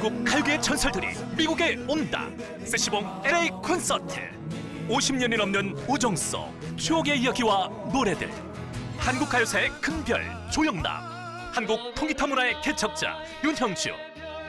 한국 가요계의 전설들이 미국에 온다. 세시봉 LA 콘서트. 50년이 넘는 우정 속 추억의 이야기와 노래들. 한국 가요사의 큰별 조영남, 한국 통기타 문화의 개척자 윤형주,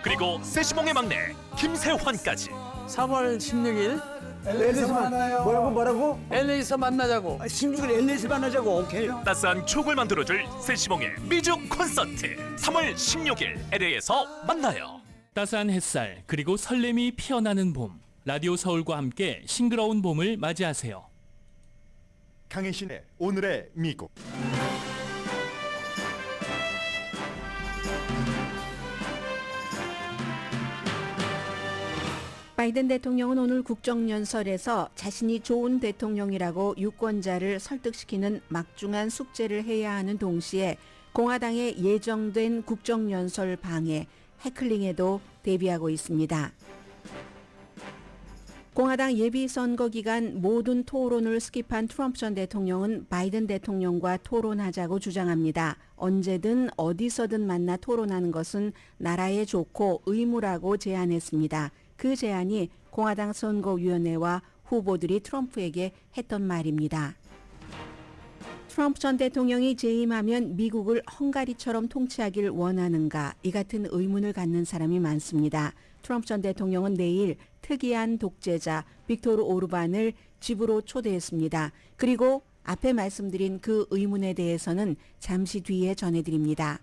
그리고 세시봉의 막내 김세환까지. 3월 16일 LA에서 만나요. 뭐라고? LA에서 만나자고. 16일 LA에서 만나자고. 오케이. 따스한 추억을 만들어줄 세시봉의 미주 콘서트. 3월 16일 LA에서 만나요. 따스한 햇살 그리고 설렘이 피어나는 봄. 라디오 서울과 함께 싱그러운 봄을 맞이하세요. 강혜신의 오늘의 미국. 바이든 대통령은 오늘 국정연설에서 자신이 좋은 대통령이라고 유권자를 설득시키는 막중한 숙제를 해야 하는 동시에 공화당의 예정된 국정연설 방해, 해클링에도 대비하고 있습니다. 공화당 예비선거 기간 모든 토론을 스킵한 트럼프 전 대통령은 바이든 대통령과 토론하자고 주장합니다. 언제든 어디서든 만나 토론하는 것은 나라에 좋고 의무라고 제안했습니다. 그 제안이 공화당 선거위원회와 후보들이 트럼프에게 했던 말입니다. 트럼프 전 대통령이 재임하면 미국을 헝가리처럼 통치하길 원하는가, 이 같은 의문을 갖는 사람이 많습니다. 트럼프 전 대통령은 내일 특이한 독재자 빅토르 오르반을 집으로 초대했습니다. 그리고 앞에 말씀드린 그 의문에 대해서는 잠시 뒤에 전해드립니다.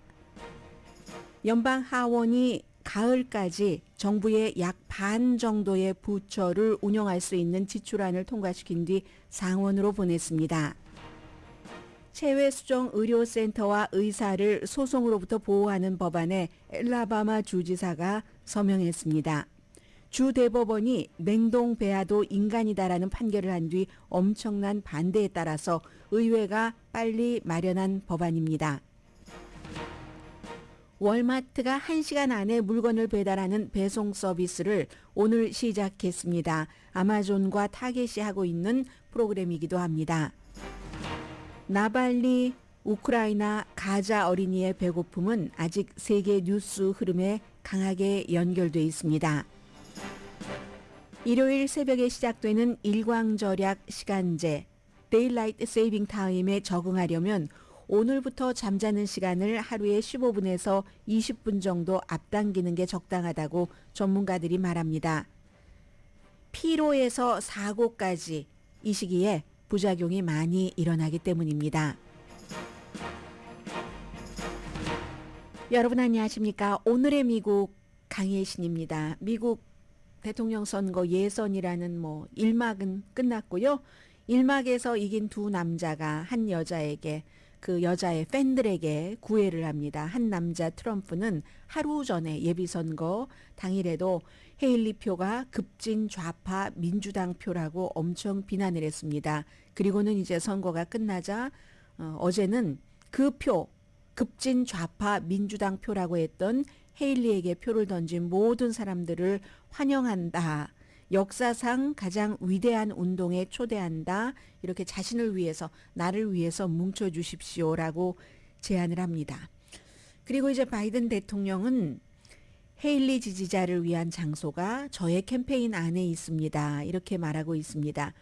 연방 하원이 가을까지 정부의 약 반 정도의 부처를 운영할 수 있는 지출안을 통과시킨 뒤 상원으로 보냈습니다. 체외수정의료센터와 의사를 소송으로부터 보호하는 법안에 엘라바마 주지사가 서명했습니다. 주 대법원이 냉동 배아도 인간이다라는 판결을 한 뒤 엄청난 반대에 따라서 의회가 빨리 마련한 법안입니다. 월마트가 1시간 안에 물건을 배달하는 배송 서비스를 오늘 시작했습니다. 아마존과 타겟이 하고 있는 프로그램이기도 합니다. 나발리 우크라이나 가자 어린이의 배고픔은 아직 세계 뉴스 흐름에 강하게 연결돼 있습니다. 일요일 새벽에 시작되는 일광절약 시간제 데일라이트 세이빙 타임에 적응하려면 오늘부터 잠자는 시간을 하루에 15분에서 20분 정도 앞당기는 게 적당하다고 전문가들이 말합니다. 피로에서 사고까지 이 시기에 부작용이 많이 일어나기 때문입니다. 여러분 안녕하십니까? 오늘의 미국 강혜신입니다. 미국 대통령 선거 예선이라는 1막은 끝났고요. 1막에서 이긴 두 남자가 한 여자에게, 그 여자의 팬들에게 구애를 합니다. 한 남자 트럼프는 하루 전에 예비선거 당일에도 헤일리 표가 급진 좌파 민주당 표라고 엄청 비난을 했습니다. 그리고는 이제 선거가 끝나자 어제는 그 표, 급진 좌파 민주당 표라고 했던 헤일리에게 표를 던진 모든 사람들을 환영한다. 역사상 가장 위대한 운동에 초대한다. 이렇게 자신을 위해서, 나를 위해서 뭉쳐주십시오라고 제안을 합니다. 그리고 이제 바이든 대통령은 헤일리 지지자를 위한 장소가 저의 캠페인 안에 있습니다. 이렇게 말하고 있습니다.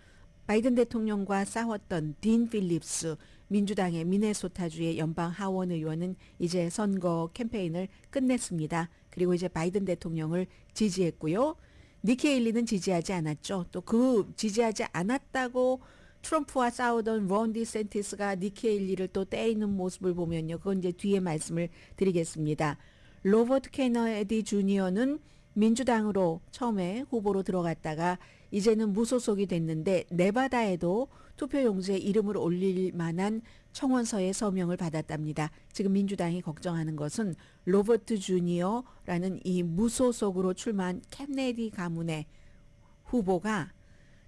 바이든 대통령과 싸웠던 딘 필립스 민주당의 미네소타주의 연방 하원 의원은 이제 선거 캠페인을 끝냈습니다. 그리고 이제 바이든 대통령을 지지했고요. 니키 헤일리는 지지하지 않았죠. 또 그 지지하지 않았다고 트럼프와 싸우던 론 디센티스가 니키 헤일리를 또 떼이는 모습을 보면요. 그건 이제 뒤에 말씀을 드리겠습니다. 로버트 케너디 주니어는 민주당으로 처음에 후보로 들어갔다가 이제는 무소속이 됐는데 네바다에도 투표용지에 이름을 올릴 만한 청원서의 서명을 받았답니다. 지금 민주당이 걱정하는 것은 로버트 주니어라는 이 무소속으로 출마한 케네디 가문의 후보가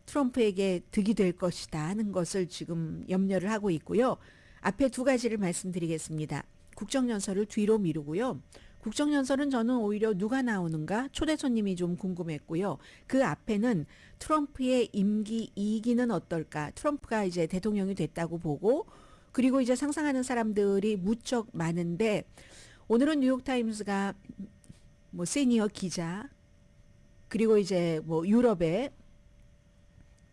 트럼프에게 득이 될 것이다 하는 것을 지금 염려를 하고 있고요. 앞에 두 가지를 말씀드리겠습니다. 국정연설을 뒤로 미루고요. 국정연설은 저는 오히려 누가 나오는가 초대 손님이 좀 궁금했고요. 그 앞에는 트럼프의 임기 2기는 어떨까? 트럼프가 이제 대통령이 됐다고 보고, 그리고 이제 상상하는 사람들이 무척 많은데 오늘은 뉴욕타임스가 뭐 시니어 기자 그리고 이제 뭐 유럽의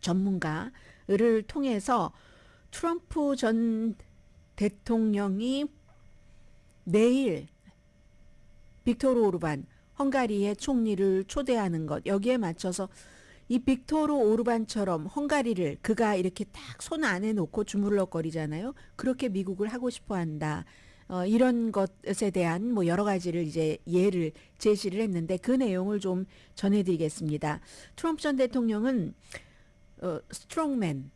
전문가를 통해서 트럼프 전 대통령이 내일 빅토르 오르반 헝가리의 총리를 초대하는 것 여기에 맞춰서 이 빅토르 오르반처럼 헝가리를 그가 이렇게 딱 손 안에 놓고 주물럭거리잖아요. 그렇게 미국을 하고 싶어 한다. 이런 것에 대한 뭐 여러 가지를 이제 예를 제시를 했는데 그 내용을 좀 전해드리겠습니다. 트럼프 전 대통령은 스트롱맨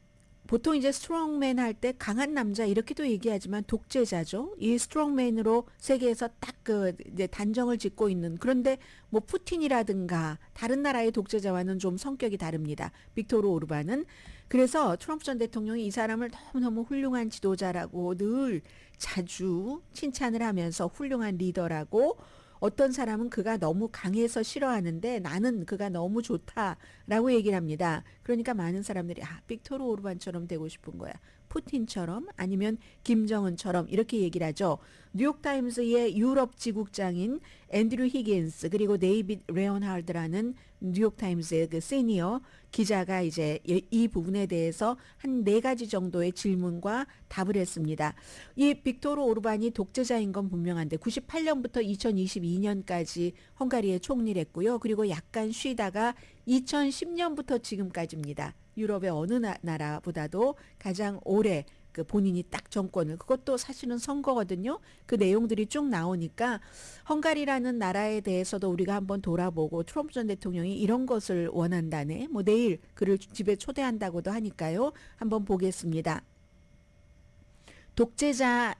보통 이제 스트롱맨 할 때 강한 남자 이렇게도 얘기하지만 독재자죠. 이 스트롱맨으로 세계에서 딱 그 이제 단정을 짓고 있는 그런데 뭐 푸틴이라든가 다른 나라의 독재자와는 좀 성격이 다릅니다. 빅토르 오르반은 그래서 트럼프 전 대통령이 이 사람을 너무너무 훌륭한 지도자라고 늘 자주 칭찬을 하면서 훌륭한 리더라고 어떤 사람은 그가 너무 강해서 싫어하는데 나는 그가 너무 좋다라고 얘기를 합니다. 그러니까 많은 사람들이 빅토르 오르반처럼 되고 싶은 거야. 푸틴처럼 아니면 김정은처럼 이렇게 얘기를 하죠. 뉴욕타임스의 유럽 지국장인 앤드류 히긴스 그리고 데이빗 레온하르드라는 뉴욕타임스의 그 시니어 기자가 이제 이 부분에 대해서 한 4가지 정도의 질문과 답을 했습니다. 이 빅토르 오르반이 독재자인 건 분명한데 98년부터 2022년까지 헝가리의 총리를 했고요. 그리고 약간 쉬다가 2010년부터 지금까지입니다. 유럽의 어느 나라보다도 가장 오래 그 본인이 딱 정권을 그것도 사실은 선거거든요. 그 내용들이 쭉 나오니까 헝가리라는 나라에 대해서도 우리가 한번 돌아보고 트럼프 전 대통령이 이런 것을 원한다네. 뭐 내일 그를 집에 초대한다고도 하니까요. 한번 보겠습니다. 독재자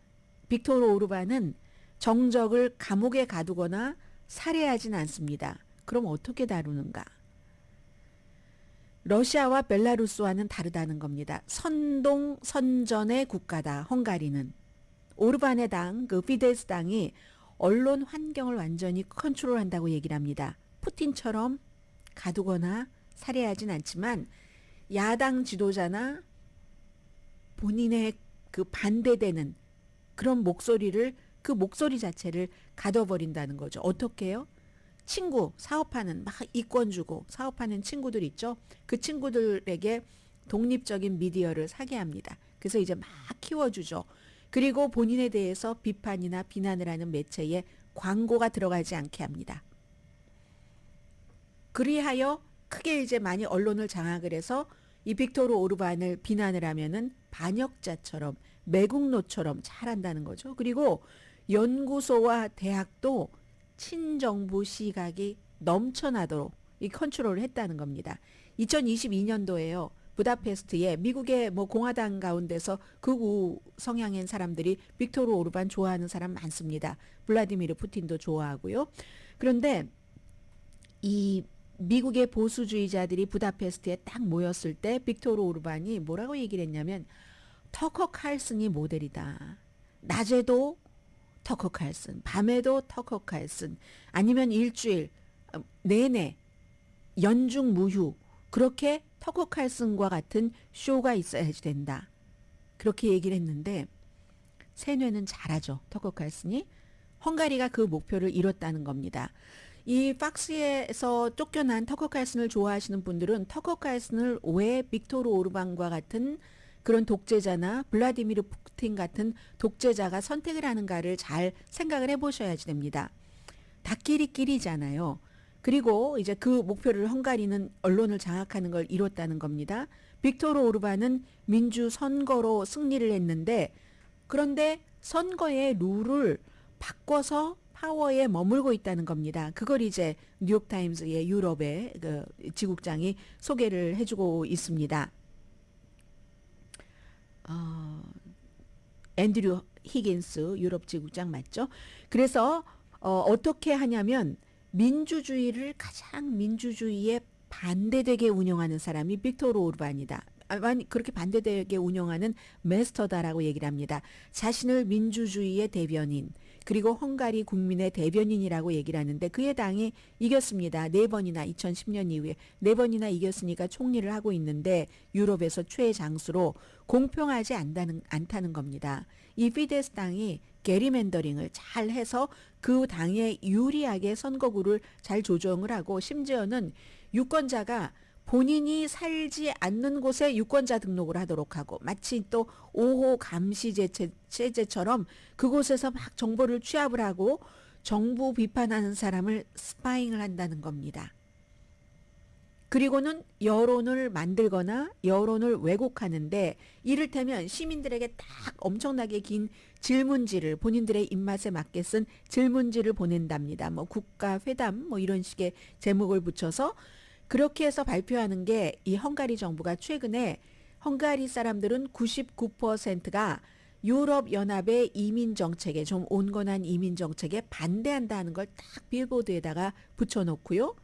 빅토르 오르반은 정적을 감옥에 가두거나 살해하진 않습니다. 그럼 어떻게 다루는가? 러시아와 벨라루스와는 다르다는 겁니다. 선동 선전의 국가다. 헝가리는 오르반의 당, 그 피데스 당이 언론 환경을 완전히 컨트롤한다고 얘기를 합니다. 푸틴처럼 가두거나 살해하진 않지만 야당 지도자나 본인의 그 반대되는 그런 목소리를 그 목소리 자체를 가둬버린다는 거죠. 어떻게 해요? 친구, 사업하는 막 이권 주고 사업하는 친구들 있죠. 그 친구들에게 독립적인 미디어를 사게 합니다. 그래서 이제 막 키워주죠. 그리고 본인에 대해서 비판이나 비난을 하는 매체에 광고가 들어가지 않게 합니다. 그리하여 크게 이제 많이 언론을 장악을 해서 이 빅토르 오르반을 비난을 하면은 반역자처럼 매국노처럼 잘한다는 거죠. 그리고 연구소와 대학도 친정부 시각이 넘쳐나도록 이 컨트롤을 했다는 겁니다. 2022년도에요. 부다페스트에 미국의 뭐 공화당 가운데서 극우 성향인 사람들이 빅토르 오르반 좋아하는 사람 많습니다. 블라디미르 푸틴도 좋아하고요. 그런데 이 미국의 보수주의자들이 부다페스트에 딱 모였을 때 빅토르 오르반이 뭐라고 얘기를 했냐면 터커 칼슨이 모델이다. 낮에도 터커 칼슨, 밤에도 터커 칼슨, 아니면 일주일 내내 연중 무휴 그렇게 터커 칼슨과 같은 쇼가 있어야지 된다. 그렇게 얘기를 했는데 세뇌는 잘하죠. 터커 칼슨이. 헝가리가 그 목표를 이뤘다는 겁니다. 이 팍스에서 쫓겨난 터커 칼슨을 좋아하시는 분들은 터커 칼슨을 왜 빅토르 오르반과 같은 그런 독재자나 블라디미르 푸틴 같은 독재자가 선택을 하는가를 잘 생각을 해보셔야지 됩니다. 닭끼리끼리잖아요. 그리고 이제 그 목표를 헝가리는 언론을 장악하는 걸 이뤘다는 겁니다. 빅토르 오르반은 민주선거로 승리를 했는데 그런데 선거의 룰을 바꿔서 파워에 머물고 있다는 겁니다. 그걸 이제 뉴욕타임스의 유럽의 그 지국장이 소개를 해주고 있습니다. 앤드류 히긴스 유럽 지국장 맞죠? 그래서 어떻게 하냐면 민주주의를 가장 민주주의에 반대되게 운영하는 사람이 빅토르 오르반이다. 그렇게 반대되게 운영하는 메스터다라고 얘기를 합니다. 자신을 민주주의의 대변인 그리고 헝가리 국민의 대변인이라고 얘기를 하는데 그의 당이 이겼습니다. 4번이나 2010년 이후에 4번이나 이겼으니까 총리를 하고 있는데 유럽에서 최장수로 공평하지 않다는 겁니다. 이 피데스 당이 게리맨더링을 잘 해서 그 당에 유리하게 선거구를 잘 조정을 하고 심지어는 유권자가 본인이 살지 않는 곳에 유권자 등록을 하도록 하고 마치 또 5호 감시 체제처럼 그곳에서 막 정보를 취합을 하고 정부 비판하는 사람을 스파잉을 한다는 겁니다. 그리고는 여론을 만들거나 여론을 왜곡하는데 이를테면 시민들에게 딱 엄청나게 긴 질문지를 본인들의 입맛에 맞게 쓴 질문지를 보낸답니다. 뭐 국가 회담 뭐 이런 식의 제목을 붙여서 그렇게 해서 발표하는 게 이 헝가리 정부가 최근에 헝가리 사람들은 99%가 유럽 연합의 이민 정책에 좀 온건한 이민 정책에 반대한다는 걸 딱 빌보드에다가 붙여놓고요.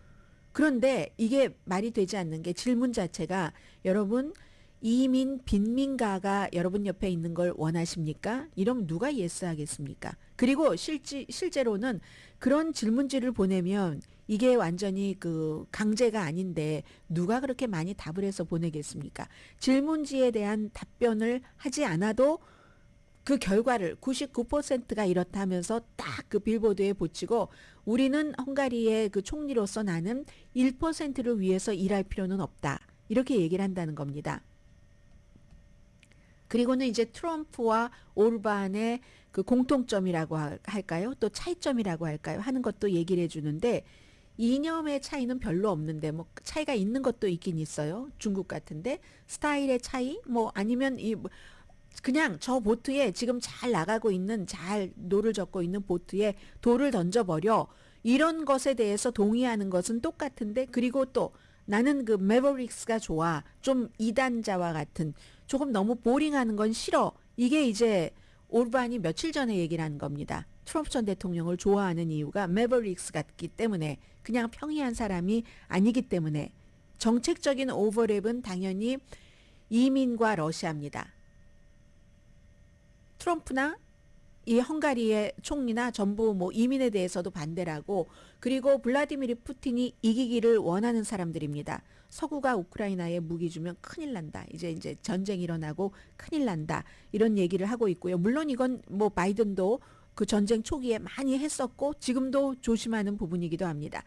그런데 이게 말이 되지 않는 게 질문 자체가 여러분 이민 빈민가가 여러분 옆에 있는 걸 원하십니까? 이러면 누가 예스 하겠습니까? 그리고 실제로는 그런 질문지를 보내면 이게 완전히 그 강제가 아닌데 누가 그렇게 많이 답을 해서 보내겠습니까? 질문지에 대한 답변을 하지 않아도 그 결과를 99%가 이렇다 하면서 딱 그 빌보드에 붙이고 우리는 헝가리의 그 총리로서 나는 1%를 위해서 일할 필요는 없다. 이렇게 얘기를 한다는 겁니다. 그리고는 이제 트럼프와 오르반의 그 공통점이라고 할까요? 또 차이점이라고 할까요? 하는 것도 얘기를 해주는데 이념의 차이는 별로 없는데 뭐 차이가 있는 것도 있긴 있어요. 중국 같은데 스타일의 차이 뭐 아니면 그냥 저 보트에 지금 잘 나가고 있는 잘 노를 젓고 있는 보트에 돌을 던져버려 이런 것에 대해서 동의하는 것은 똑같은데 그리고 또 나는 그 매버릭스가 좋아 좀 이단자와 같은 조금 너무 보링하는 건 싫어 이게 이제 오르반이 며칠 전에 얘기를 한 겁니다. 트럼프 전 대통령을 좋아하는 이유가 매버릭스 같기 때문에 그냥 평이한 사람이 아니기 때문에 정책적인 오버랩은 당연히 이민과 러시아입니다. 트럼프나 이 헝가리의 총리나 전부 뭐 이민에 대해서도 반대를 하고 그리고 블라디미르 푸틴이 이기기를 원하는 사람들입니다. 서구가 우크라이나에 무기 주면 큰일 난다. 이제 전쟁이 일어나고 큰일 난다. 이런 얘기를 하고 있고요. 물론 이건 뭐 바이든도 그 전쟁 초기에 많이 했었고 지금도 조심하는 부분이기도 합니다.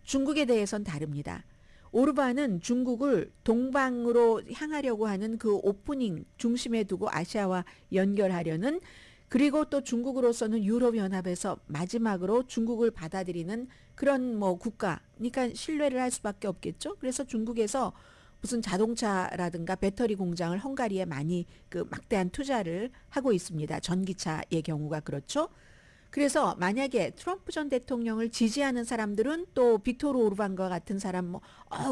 중국에 대해서는 다릅니다. 오르반은 중국을 동방으로 향하려고 하는 그 오프닝 중심에 두고 아시아와 연결하려는 그리고 또 중국으로서는 유럽연합에서 마지막으로 중국을 받아들이는 그런 뭐 국가 그러니까 신뢰를 할 수밖에 없겠죠. 그래서 중국에서 무슨 자동차라든가 배터리 공장을 헝가리에 많이 그 막대한 투자를 하고 있습니다. 전기차의 경우가 그렇죠. 그래서 만약에 트럼프 전 대통령을 지지하는 사람들은 또 빅토르 오르반과 같은 사람 뭐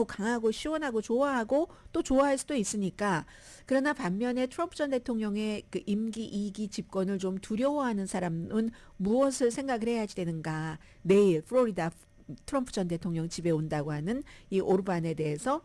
강하고 시원하고 좋아하고 또 좋아할 수도 있으니까 그러나 반면에 트럼프 전 대통령의 그 임기 2기 집권을 좀 두려워하는 사람은 무엇을 생각을 해야지 되는가. 내일 플로리다 트럼프 전 대통령 집에 온다고 하는 이 오르반에 대해서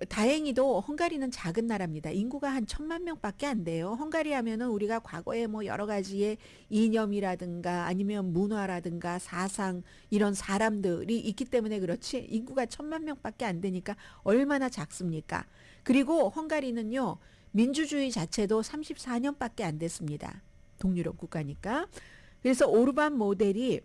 다행히도 헝가리는 작은 나라입니다. 인구가 한 1,000만 명밖에 안 돼요. 헝가리 하면은 우리가 과거에 뭐 여러 가지의 이념이라든가 아니면 문화라든가 사상 이런 사람들이 있기 때문에 그렇지 인구가 1,000만 명밖에 안 되니까 얼마나 작습니까? 그리고 헝가리는요. 민주주의 자체도 34년밖에 안 됐습니다. 동유럽 국가니까. 그래서 오르반 모델이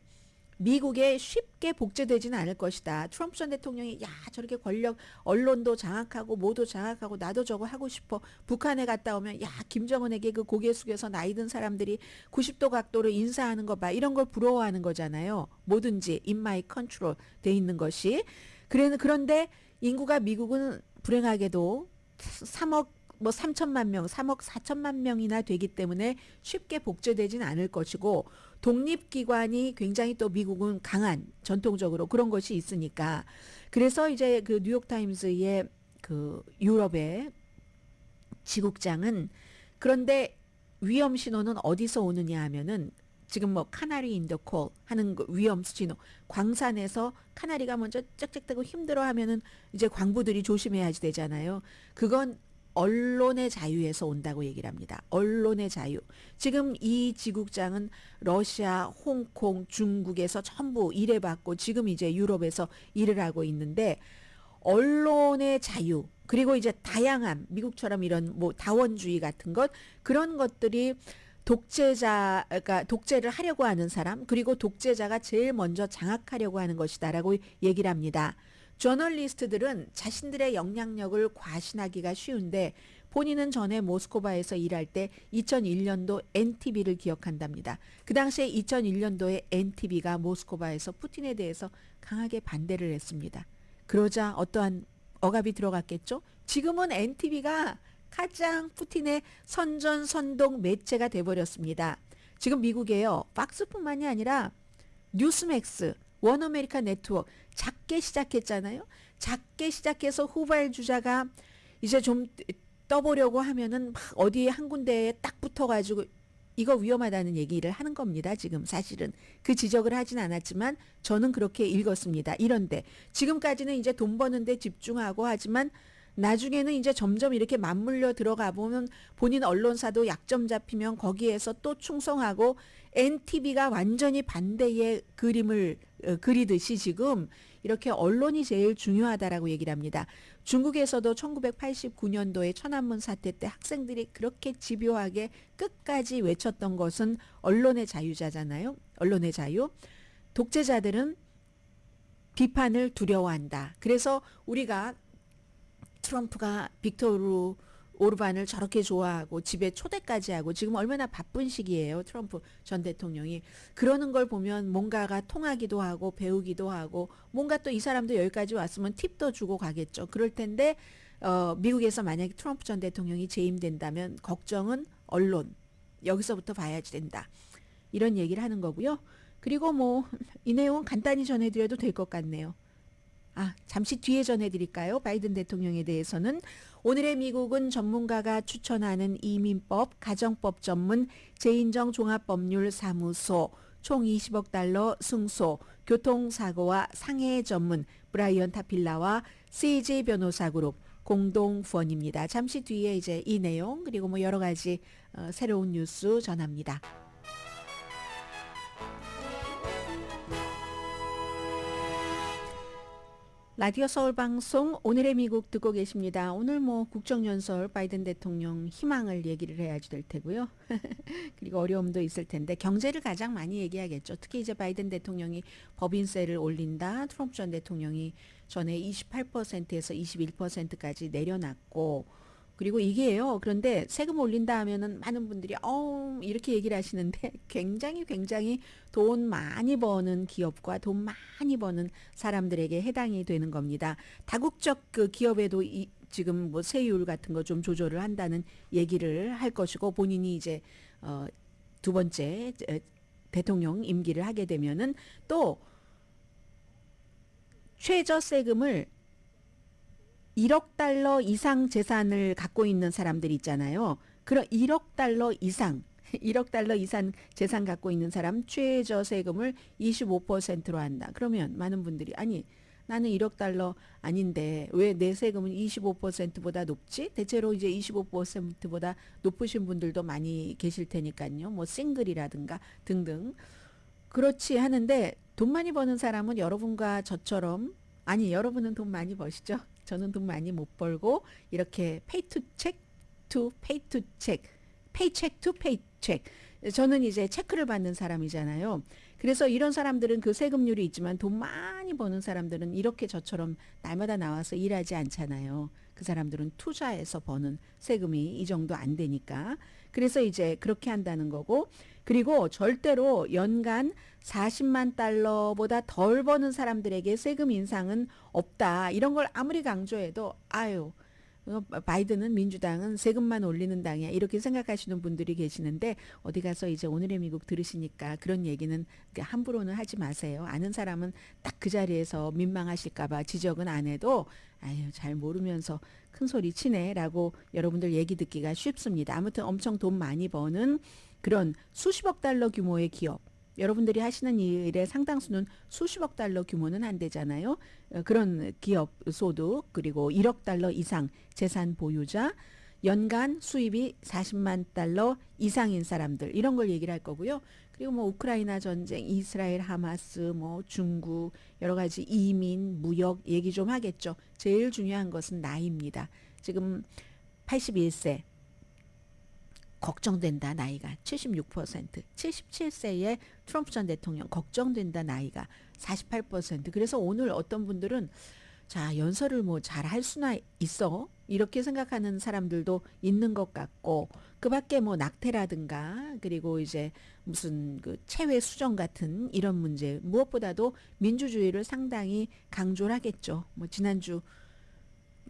미국에 쉽게 복제되지는 않을 것이다. 트럼프 전 대통령이 저렇게 권력 언론도 장악하고 뭐도 장악하고 나도 저거 하고 싶어. 북한에 갔다 오면 김정은에게 그 고개 숙여서 나이 든 사람들이 90도 각도로 인사하는 거 봐. 이런 걸 부러워하는 거잖아요. 뭐든지 in my control 돼 있는 것이. 그런데 인구가 미국은 불행하게도 3억 3천만 명, 3억 4천만 명이나 되기 때문에 쉽게 복제되진 않을 것이고 독립기관이 굉장히 또 미국은 강한 전통적으로 그런 것이 있으니까 그래서 이제 그 뉴욕타임스의 그 유럽의 지국장은 그런데 위험 신호는 어디서 오느냐 하면은 지금 뭐 카나리 인더 콜 하는 그 위험 신호 광산에서 카나리가 먼저 쩍쩍대고 힘들어 하면은 이제 광부들이 조심해야지 되잖아요. 그건 언론의 자유에서 온다고 얘기를 합니다. 언론의 자유. 지금 이 지국장은 러시아, 홍콩, 중국에서 전부 일해봤고 지금 이제 유럽에서 일을 하고 있는데 언론의 자유 그리고 이제 다양한 미국처럼 이런 뭐 다원주의 같은 것 그런 것들이 그러니까 독재를 하려고 하는 사람, 그리고 독재자가 제일 먼저 장악하려고 하는 것이다라고 얘기를 합니다. 저널리스트들은 자신들의 영향력을 과신하기가 쉬운데 본인은 전에 모스크바에서 일할 때 2001년도 NTV를 기억한답니다. 그 당시에 2001년도에 NTV가 모스크바에서 푸틴에 대해서 강하게 반대를 했습니다. 그러자 어떠한 억압이 들어갔겠죠? 지금은 NTV가 가장 푸틴의 선전선동 매체가 돼버렸습니다. 지금 미국에요. 팍스뿐만이 아니라 뉴스맥스, 원어메리카 네트워크 작게 시작했잖아요. 작게 시작해서 후발주자가 이제 좀 떠보려고 하면은 막 어디에 한 군데에 딱 붙어가지고 이거 위험하다는 얘기를 하는 겁니다. 지금 사실은 그 지적을 하진 않았지만 저는 그렇게 읽었습니다. 이런데 지금까지는 이제 돈 버는 데 집중하고 하지만 나중에는 이제 점점 이렇게 맞물려 들어가 보면 본인 언론사도 약점 잡히면 거기에서 또 충성하고 NTV가 완전히 반대의 그림을 그리듯이 지금 이렇게 언론이 제일 중요하다라고 얘기를 합니다. 중국에서도 1989년도에 천안문 사태 때 학생들이 그렇게 집요하게 끝까지 외쳤던 것은 언론의 자유자잖아요. 언론의 자유. 독재자들은 비판을 두려워한다. 그래서 우리가 트럼프가 빅토르 오르반을 저렇게 좋아하고 집에 초대까지 하고 지금 얼마나 바쁜 시기예요. 트럼프 전 대통령이. 그러는 걸 보면 뭔가가 통하기도 하고 배우기도 하고 뭔가 또 이 사람도 여기까지 왔으면 팁도 주고 가겠죠. 그럴 텐데 미국에서 만약에 트럼프 전 대통령이 재임된다면 걱정은 언론. 여기서부터 봐야지 된다. 이런 얘기를 하는 거고요. 그리고 뭐 이 내용은 간단히 전해드려도 될 것 같네요. 잠시 뒤에 전해드릴까요? 바이든 대통령에 대해서는 오늘의 미국은 전문가가 추천하는 이민법, 가정법 전문 재인정 종합법률사무소 총 20억 달러 승소, 교통사고와 상해 전문 브라이언 타필라와 CJ 변호사그룹 공동 후원입니다. 잠시 뒤에 이제 이 내용 그리고 뭐 여러 가지 새로운 뉴스 전합니다. 라디오 서울 방송 오늘의 미국 듣고 계십니다. 오늘 뭐 국정연설 바이든 대통령 희망을 얘기를 해야지 될 테고요. 그리고 어려움도 있을 텐데 경제를 가장 많이 얘기하겠죠. 특히 이제 바이든 대통령이 법인세를 올린다. 트럼프 전 대통령이 전에 28%에서 21%까지 내려놨고 그리고 이게요. 그런데 세금 올린다 하면은 많은 분들이 이렇게 얘기를 하시는데 굉장히 돈 많이 버는 기업과 돈 많이 버는 사람들에게 해당이 되는 겁니다. 다국적 그 기업에도 지금 뭐 세율 같은 거 좀 조절을 한다는 얘기를 할 것이고 본인이 이제 두 번째 대통령 임기를 하게 되면은 또 최저 세금을 1억 달러 이상 재산을 갖고 있는 사람들 있잖아요. 그럼 1억 달러 이상 재산 갖고 있는 사람 최저 세금을 25%로 한다. 그러면 많은 분들이 아니 나는 1억 달러 아닌데 왜 내 세금은 25%보다 높지? 대체로 이제 25%보다 높으신 분들도 많이 계실 테니까요. 뭐 싱글이라든가 등등. 그렇지 하는데 돈 많이 버는 사람은 여러분과 저처럼 여러분은 돈 많이 버시죠? 저는 돈 많이 못 벌고 이렇게 pay to check to pay to check, paycheck to paycheck. 저는 이제 체크를 받는 사람이잖아요. 그래서 이런 사람들은 그 세금률이 있지만 돈 많이 버는 사람들은 이렇게 저처럼 날마다 나와서 일하지 않잖아요. 그 사람들은 투자해서 버는 세금이 이 정도 안 되니까. 그래서 이제 그렇게 한다는 거고 그리고 절대로 연간 40만 달러보다 덜 버는 사람들에게 세금 인상은 없다. 이런 걸 아무리 강조해도 바이든은 민주당은 세금만 올리는 당이야. 이렇게 생각하시는 분들이 계시는데 어디 가서 이제 오늘의 미국 들으시니까 그런 얘기는 함부로는 하지 마세요. 아는 사람은 딱 그 자리에서 민망하실까 봐 지적은 안 해도 잘 모르면서 큰 소리 치네라고 여러분들 얘기 듣기가 쉽습니다. 아무튼 엄청 돈 많이 버는 그런 수십억 달러 규모의 기업. 여러분들이 하시는 일의 상당수는 수십억 달러 규모는 안 되잖아요. 그런 기업 소득 그리고 1억 달러 이상 재산 보유자 연간 수입이 40만 달러 이상인 사람들 이런 걸 얘기를 할 거고요. 그리고 뭐 우크라이나 전쟁, 이스라엘 하마스, 뭐 중국 여러 가지 이민, 무역 얘기 좀 하겠죠. 제일 중요한 것은 나이입니다. 지금 81세. 걱정된다 나이가 76%, 77세의 트럼프 전 대통령 걱정된다 나이가 48%. 그래서 오늘 어떤 분들은 자 연설을 뭐 잘 할 수나 있어 이렇게 생각하는 사람들도 있는 것 같고 그밖에 뭐 낙태라든가 그리고 이제 무슨 그 체외 수정 같은 이런 문제 무엇보다도 민주주의를 상당히 강조를 하겠죠. 뭐 지난주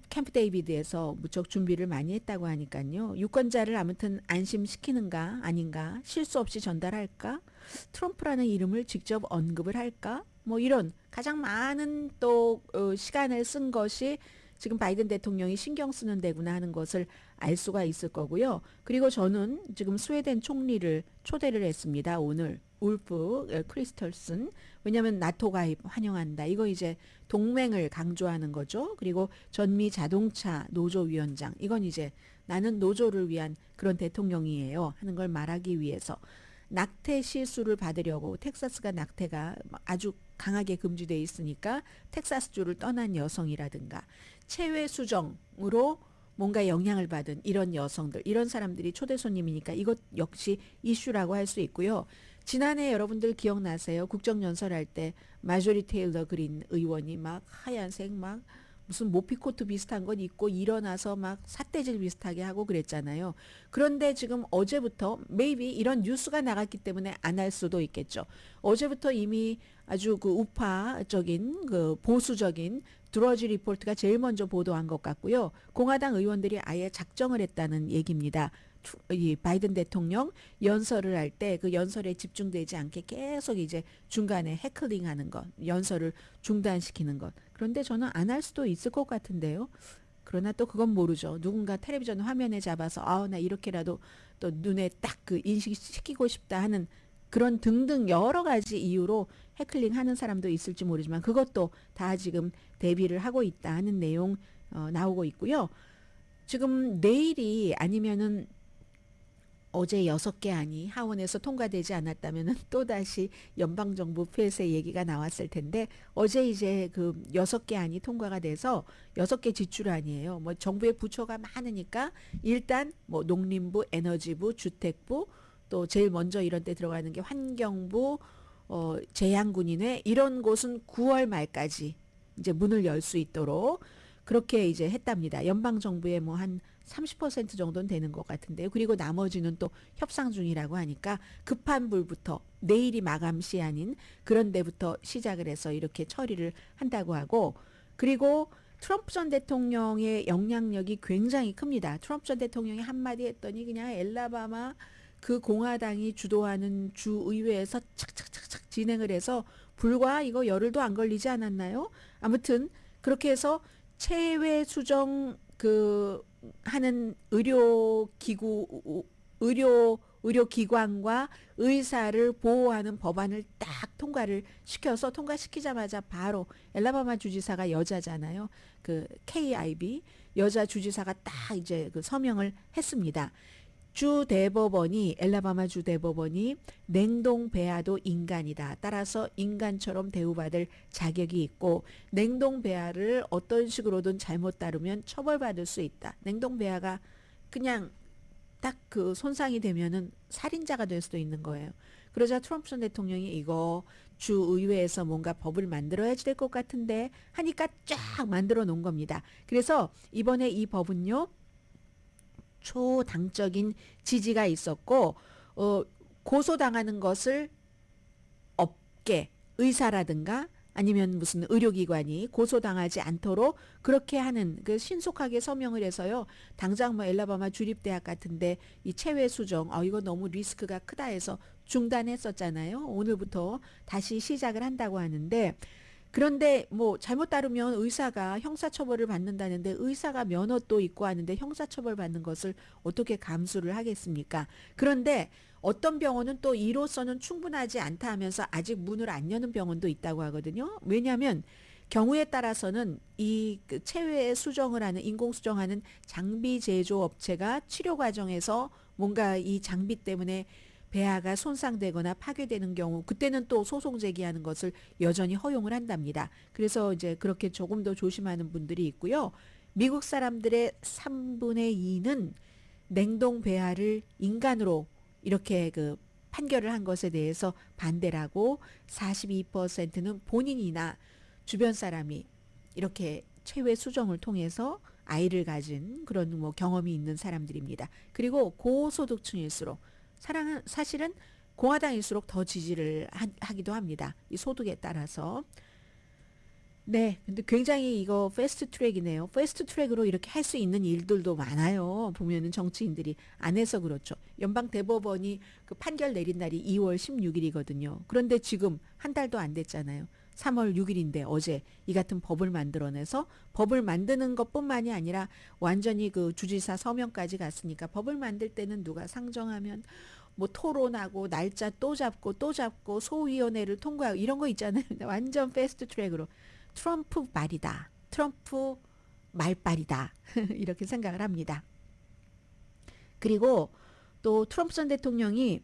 캠프 데이비드에서 무척 준비를 많이 했다고 하니까요. 유권자를 아무튼 안심시키는가 아닌가 실수 없이 전달할까 트럼프라는 이름을 직접 언급을 할까 뭐 이런 가장 많은 또 시간을 쓴 것이 지금 바이든 대통령이 신경 쓰는 데구나 하는 것을 알 수가 있을 거고요. 그리고 저는 지금 스웨덴 총리를 초대를 했습니다. 오늘 울프 크리스털슨 왜냐하면 나토 가입 환영한다. 이거 이제 동맹을 강조하는 거죠. 그리고 전미 자동차 노조위원장 이건 이제 나는 노조를 위한 그런 대통령이에요 하는 걸 말하기 위해서 낙태 시술을 받으려고 텍사스가 낙태가 아주 강하게 금지돼 있으니까 텍사스주를 떠난 여성이라든가 체외 수정으로 뭔가 영향을 받은 이런 여성들 이런 사람들이 초대 손님이니까 이것 역시 이슈라고 할 수 있고요. 지난해 여러분들 기억나세요? 국정연설할 때 마조리 테일러 그린 의원이 막 하얀색 막 무슨 모피코트 비슷한 건 입고 일어나서 막 삿대질 비슷하게 하고 그랬잖아요. 그런데 지금 어제부터 maybe 이런 뉴스가 나갔기 때문에 안 할 수도 있겠죠. 어제부터 이미 아주 그 우파적인 그 보수적인 드러지 리포트가 제일 먼저 보도한 것 같고요. 공화당 의원들이 아예 작정을 했다는 얘기입니다. 이 바이든 대통령 연설을 할 때 그 연설에 집중되지 않게 계속 이제 중간에 해클링하는 것, 연설을 중단시키는 것. 그런데 저는 안 할 수도 있을 것 같은데요. 그러나 또 그건 모르죠. 누군가 텔레비전 화면에 잡아서 나 이렇게라도 또 눈에 딱 그 인식시키고 싶다 하는 그런 등등 여러 가지 이유로 해클링하는 사람도 있을지 모르지만 그것도 다 지금 대비를 하고 있다 하는 내용 나오고 있고요. 지금 내일이 아니면은 어제 6개안이 하원에서 통과되지 않았다면은 또다시 연방정부 폐쇄 얘기가 나왔을 텐데 어제 이제 그 6개안이 통과가 돼서 6개 지출안이에요. 뭐 정부의 부처가 많으니까 일단 뭐 농림부, 에너지부, 주택부 또 제일 먼저 이런 데 들어가는 게 환경부, 재향군인회 이런 곳은 9월 말까지 이제 문을 열 수 있도록 그렇게 이제 했답니다. 연방정부의 뭐 한 30% 정도는 되는 것 같은데요. 그리고 나머지는 또 협상 중이라고 하니까 급한 불부터 내일이 마감 시한인 그런 데부터 시작을 해서 이렇게 처리를 한다고 하고 그리고 트럼프 전 대통령의 영향력이 굉장히 큽니다. 트럼프 전 대통령이 한마디 했더니 그냥 엘라바마 그 공화당이 주도하는 주의회에서 착착착착 진행을 해서 불과 이거 열흘도 안 걸리지 않았나요? 아무튼 그렇게 해서 체외 수정 그 하는 의료기관과 의사를 보호하는 법안을 딱 통과를 시켜서 통과시키자마자 바로 엘라바마 주지사가 여자잖아요. 그 KIB 여자 주지사가 딱 이제 그 서명을 했습니다. 주 대법원이 엘라바마 주 대법원이 냉동 배아도 인간이다. 따라서 인간처럼 대우받을 자격이 있고 냉동 배아를 어떤 식으로든 잘못 다루면 처벌받을 수 있다. 냉동 배아가 그냥 딱 그 손상이 되면은 살인자가 될 수도 있는 거예요. 그러자 트럼프 전 대통령이 이거 주의회에서 뭔가 법을 만들어야지 될 것 같은데 하니까 쫙 만들어 놓은 겁니다. 그래서 이번에 이 법은요. 초당적인 지지가 있었고 고소당하는 것을 없게 의사라든가 아니면 무슨 의료기관이 고소당하지 않도록 그렇게 하는 그 신속하게 서명을 해서요. 당장 뭐 엘라바마 주립대학 같은데 이 체외 수정 이거 너무 리스크가 크다 해서 중단했었잖아요. 오늘부터 다시 시작을 한다고 하는데 그런데 뭐 잘못 따르면 의사가 형사처벌을 받는다는데 의사가 면허도 있고 하는데 형사처벌 받는 것을 어떻게 감수를 하겠습니까? 그런데 어떤 병원은 또 이로서는 충분하지 않다 하면서 아직 문을 안 여는 병원도 있다고 하거든요. 왜냐하면 경우에 따라서는 이 체외 수정을 하는 인공수정하는 장비 제조 업체가 치료 과정에서 뭔가 이 장비 때문에 배아가 손상되거나 파괴되는 경우 그때는 또 소송 제기하는 것을 여전히 허용을 한답니다. 그래서 이제 그렇게 조금 더 조심하는 분들이 있고요. 미국 사람들의 3분의 2는 냉동 배아를 인간으로 이렇게 그 판결을 한 것에 대해서 반대라고 42%는 본인이나 주변 사람이 이렇게 체외 수정을 통해서 아이를 가진 그런 뭐 경험이 있는 사람들입니다. 그리고 고소득층일수록 사실은 공화당일수록 더 지지를 하기도 합니다. 이 소득에 따라서. 네, 근데 굉장히 이거 패스트 트랙이네요. 패스트 트랙으로 이렇게 할 수 있는 일들도 많아요. 보면은 정치인들이 안 해서 그렇죠. 연방 대법원이 그 판결 내린 날이 2월 16일이거든요. 그런데 지금 한 달도 안 됐잖아요. 3월 6일인데 어제 이 같은 법을 만들어내서 법을 만드는 것뿐만이 아니라 완전히 그 주지사 서명까지 갔으니까 법을 만들 때는 누가 상정하면 뭐 토론하고 날짜 또 잡고 소위원회를 통과하고 이런 거 있잖아요. 완전 패스트 트랙으로 트럼프 말이다. 트럼프 말빨이다. 이렇게 생각을 합니다. 그리고 또 트럼프 전 대통령이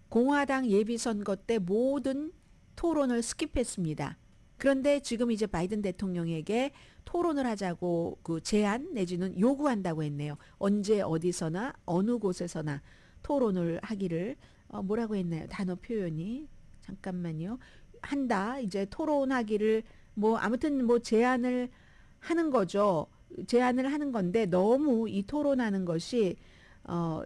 공화당 예비선거 때 모든 토론을 스킵했습니다. 그런데 지금 이제 바이든 대통령에게 토론을 하자고 그 제안 내지는 요구한다고 했네요. 언제 어디서나 어느 곳에서나 토론을 하기를 뭐라고 했나요? 단어 표현이 잠깐만요. 한다. 이제 토론하기를 뭐 아무튼 뭐 제안을 하는 거죠. 제안을 하는 건데 너무 이 토론하는 것이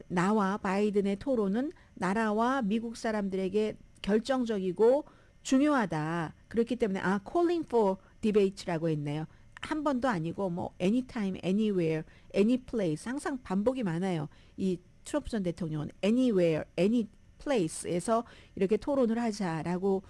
나와 바이든의 토론은 나라와 미국 사람들에게 결정적이고 중요하다. 그렇기 때문에 calling for debate라고 했네요. 한 번도 아니고 뭐 anytime, anywhere, any place 항상 반복이 많아요. 이 트럼프 전 대통령은 anywhere, any place에서 이렇게 토론을 하자라고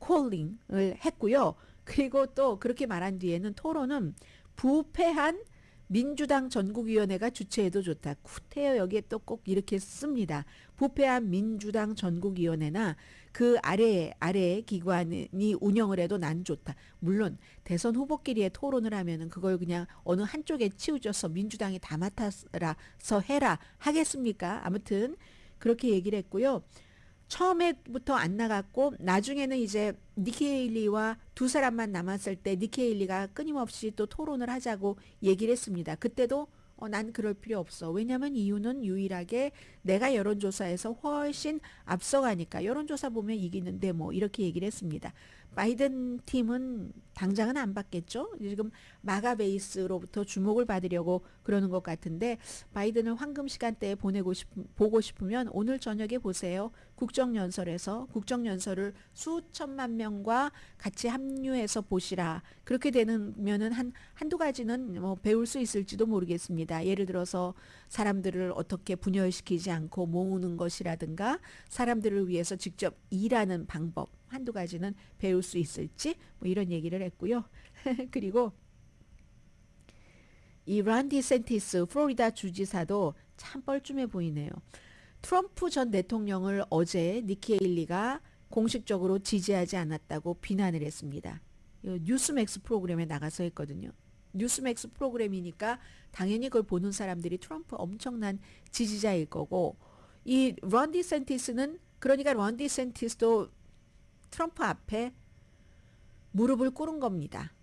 calling을 했고요. 그리고 또 그렇게 말한 뒤에는 토론은 부패한 민주당 전국위원회가 주최해도 좋다. 구태여 여기에 또 꼭 이렇게 씁니다. 부패한 민주당 전국위원회나 그 아래의 기관이 운영을 해도 난 좋다. 물론 대선 후보끼리의 토론을 하면은 그걸 그냥 어느 한쪽에 치우쳐서 민주당이 다 맡아서 해라 하겠습니까? 아무튼 그렇게 얘기를 했고요. 처음에부터 안 나갔고 나중에는 이제 니키 헤일리와 두 사람만 남았을 때 니키 헤일리가 끊임없이 또 토론을 하자고 얘기를 했습니다. 그때도 난 그럴 필요 없어. 왜냐하면 이유는 유일하게 내가 여론조사에서 훨씬 앞서가니까 여론조사 보면 이기는데 뭐 이렇게 얘기를 했습니다. 바이든 팀은 당장은 안 받겠죠. 지금 마가 베이스로부터 주목을 받으려고 그러는 것 같은데 바이든을 황금 시간대에 보고 싶으면 오늘 저녁에 보세요. 국정연설에서 국정연설을 수천만 명과 같이 합류해서 보시라. 그렇게 되면은 한두 가지는 뭐 배울 수 있을지도 모르겠습니다. 예를 들어서 사람들을 어떻게 분열시키지 않고 모으는 것이라든가 사람들을 위해서 직접 일하는 방법 한두 가지는 배울 수 있을지 뭐 이런 얘기를 했고요. 그리고 이 런 디센티스 플로리다 주지사도 참 뻘쭘해 보이네요. 트럼프 전 대통령을 어제 니키 헤일리가 공식적으로 지지하지 않았다고 비난을 했습니다. 뉴스맥스 프로그램에 나가서 했거든요. 뉴스맥스 프로그램이니까 당연히 그걸 보는 사람들이 트럼프 엄청난 지지자일 거고 이 런 디센티스는 그러니까 런 디센티스도 트럼프 앞에 무릎을 꿇은 겁니다.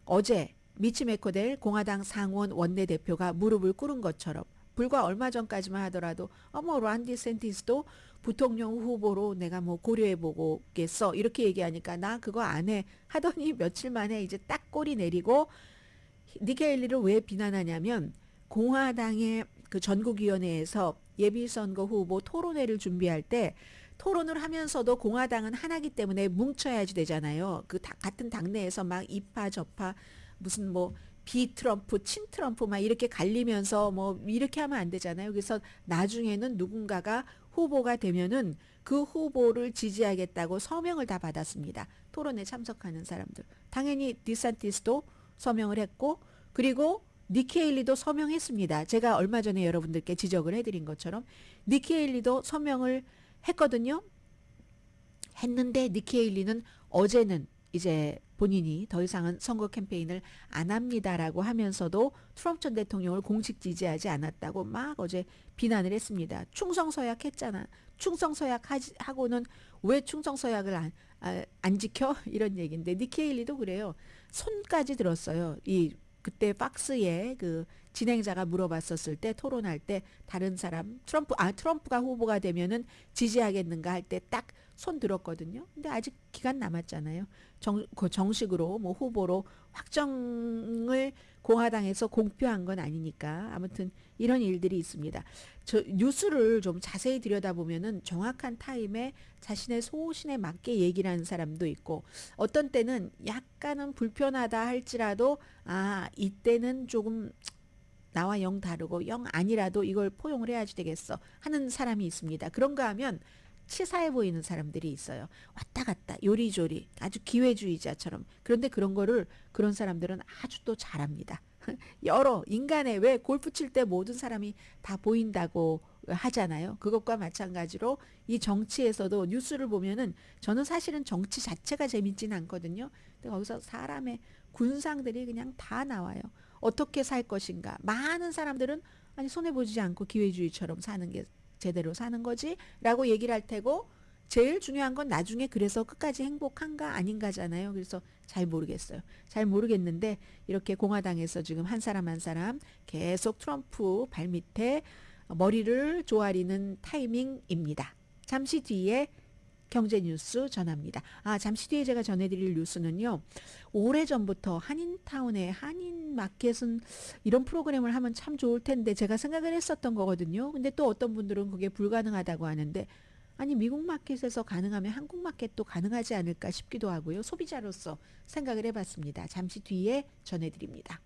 어제 미치 메코델 공화당 상원 원내대표가 무릎을 꿇은 것처럼 불과 얼마 전까지만 하더라도 런 디센티스도 부통령 후보로 내가 뭐 고려해보겠어 이렇게 얘기하니까 나 그거 안 해 하더니 며칠 만에 이제 딱 꼬리 내리고 니키 헤일리를 왜 비난하냐면 공화당의 그 전국위원회에서 예비선거 후보 토론회를 준비할 때 토론을 하면서도 공화당은 하나기 때문에 뭉쳐야지 되잖아요. 그 같은 당내에서 막 이파 저파 무슨 뭐 비트럼프, 친트럼프 막 이렇게 갈리면서 뭐 이렇게 하면 안 되잖아요. 그래서 나중에는 누군가가 후보가 되면은 그 후보를 지지하겠다고 서명을 다 받았습니다. 토론에 참석하는 사람들. 당연히 디산티스도 서명을 했고 그리고 니키 헤일리도 서명했습니다. 제가 얼마 전에 여러분들께 지적을 해드린 것처럼 니키 헤일리도 서명을 했거든요. 했는데 니키 헤일리는 어제는 이제 본인이 더 이상은 선거 캠페인을 안 합니다라고 하면서도 트럼프 전 대통령을 공식 지지하지 않았다고 막 어제 비난을 했습니다. 충성서약 했잖아. 충성서약 하고는 왜 충성서약을 안 지켜? 이런 얘기인데 니키 헤일리도 그래요. 손까지 들었어요. 이 그때 박스에 그 진행자가 물어봤었을 때 토론할 때 다른 사람 트럼프가 후보가 되면은 지지하겠는가 할 때 딱 손 들었거든요. 근데 아직 기간 남았잖아요. 정식으로 뭐 후보로 확정을 공화당에서 공표한 건 아니니까 아무튼 이런 일들이 있습니다. 저 뉴스를 좀 자세히 들여다보면은 정확한 타임에 자신의 소신에 맞게 얘기를 하는 사람도 있고 어떤 때는 약간은 불편하다 할지라도 이때는 조금 나와 영 다르고 영 아니라도 이걸 포용을 해야지 되겠어 하는 사람이 있습니다. 그런가 하면 치사해 보이는 사람들이 있어요. 왔다 갔다 요리조리 아주 기회주의자처럼. 그런데 그런 사람들은 아주 또 잘합니다. 여러 인간의 왜 골프 칠 때 모든 사람이 다 보인다고 하잖아요. 그것과 마찬가지로 이 정치에서도 뉴스를 보면은 저는 사실은 정치 자체가 재밌진 않거든요. 근데 거기서 사람의 군상들이 그냥 다 나와요. 어떻게 살 것인가. 많은 사람들은 아니 손해보지 않고 기회주의처럼 사는 게 제대로 사는 거지 라고 얘기를 할 테고 제일 중요한 건 나중에 그래서 끝까지 행복한가 아닌가잖아요. 그래서 잘 모르겠어요. 잘 모르겠는데 이렇게 공화당에서 지금 한 사람 한 사람 계속 트럼프 발밑에 머리를 조아리는 타이밍입니다. 잠시 뒤에 경제 뉴스 전합니다. 잠시 뒤에 제가 전해드릴 뉴스는요. 오래전부터 한인타운의 한인마켓은 이런 프로그램을 하면 참 좋을 텐데 제가 생각을 했었던 거거든요. 근데 또 어떤 분들은 그게 불가능하다고 하는데 아니 미국 마켓에서 가능하면 한국 마켓도 가능하지 않을까 싶기도 하고요. 소비자로서 생각을 해봤습니다. 잠시 뒤에 전해드립니다.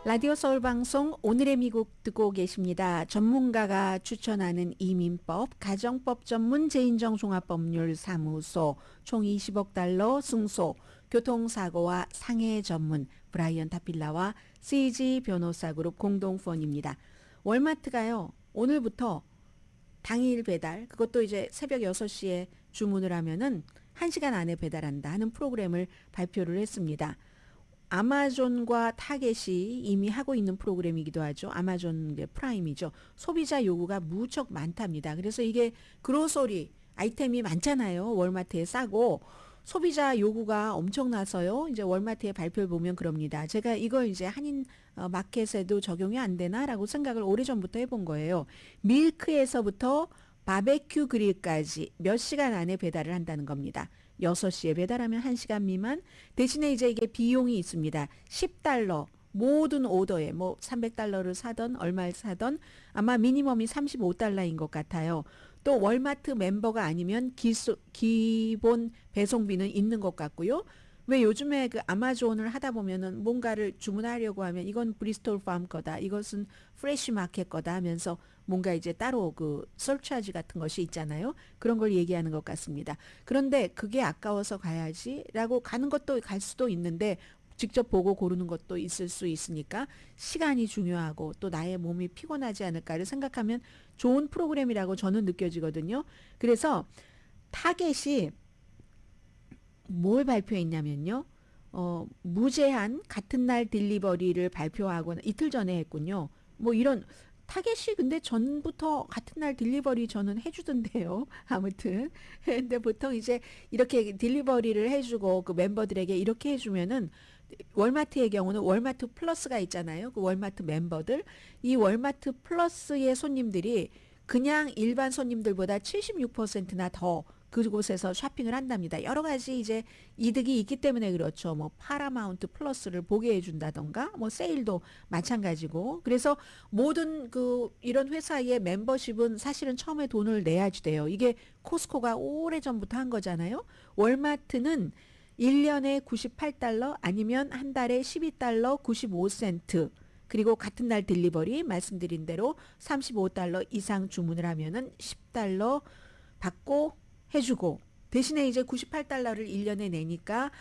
라디오 서울 방송 오늘의 미국 듣고 계십니다. 전문가가 추천하는 이민법, 가정법 전문 재인정 종합법률사무소, 총 20억 달러 승소, 교통사고와 상해 전문 브라이언 타필라와 CG 변호사 그룹 공동 후원입니다. 월마트가요. 오늘부터 당일 배달, 그것도 이제 새벽 6시에 주문을 하면은 1시간 안에 배달한다 하는 프로그램을 발표를 했습니다. 아마존과 타겟이 이미 하고 있는 프로그램이기도 하죠. 아마존 프라임이죠. 소비자 요구가 무척 많답니다. 그래서 이게 그로소리 아이템이 많잖아요. 월마트에 싸고 소비자 요구가 엄청나서요. 이제 월마트의 발표를 보면 그럽니다. 제가 이걸 이제 한인 마켓에도 적용이 안 되나라고 생각을 오래전부터 해본 거예요. 밀크에서부터 바베큐 그릴까지 몇 시간 안에 배달을 한다는 겁니다. 6시에 배달하면 1시간 미만. 대신에 이제 이게 비용이 있습니다. $10 모든 오더에 뭐 $300를 사던 얼마를 사던 아마 미니멈이 $35인 것 같아요. 또 월마트 멤버가 아니면 기본 배송비는 있는 것 같고요. 왜 요즘에 그 아마존을 하다 보면은 뭔가를 주문하려고 하면 이건 브리스톨 팜 거다, 이것은 프레시 마켓 거다 하면서 뭔가 이제 따로 그 설치하지 같은 것이 있잖아요. 그런 걸 얘기하는 것 같습니다. 그런데 그게 아까워서 가야지라고 가는 것도 갈 수도 있는데 직접 보고 고르는 것도 있을 수 있으니까 시간이 중요하고 또 나의 몸이 피곤하지 않을까를 생각하면 좋은 프로그램이라고 저는 느껴지거든요. 그래서 타겟이 뭘 발표했냐면요. 무제한 같은 날 딜리버리를 발표하거나 이틀 전에 했군요. 뭐 이런 타겟이 근데 전부터 같은 날 딜리버리 저는 해주던데요. 아무튼 근데 보통 이제 이렇게 딜리버리를 해주고 그 멤버들에게 이렇게 해주면은 월마트의 경우는 월마트 플러스가 있잖아요. 그 월마트 멤버들, 이 월마트 플러스의 손님들이 그냥 일반 손님들보다 76%나 더 그곳에서 쇼핑을 한답니다. 여러 가지 이제 이득이 있기 때문에 그렇죠. 뭐 파라마운트 플러스를 보게 해준다던가 뭐 세일도 마찬가지고. 그래서 모든 그 이런 회사의 멤버십은 사실은 처음에 돈을 내야지 돼요. 이게 코스코가 오래전부터 한 거잖아요. 월마트는 1년에 $98 아니면 한 달에 $12 95센트, 그리고 같은 날 딜리버리 말씀드린 대로 $35 이상 주문을 하면은 $10 받고 해주고, 대신에 이제 $98를 1년에 내니까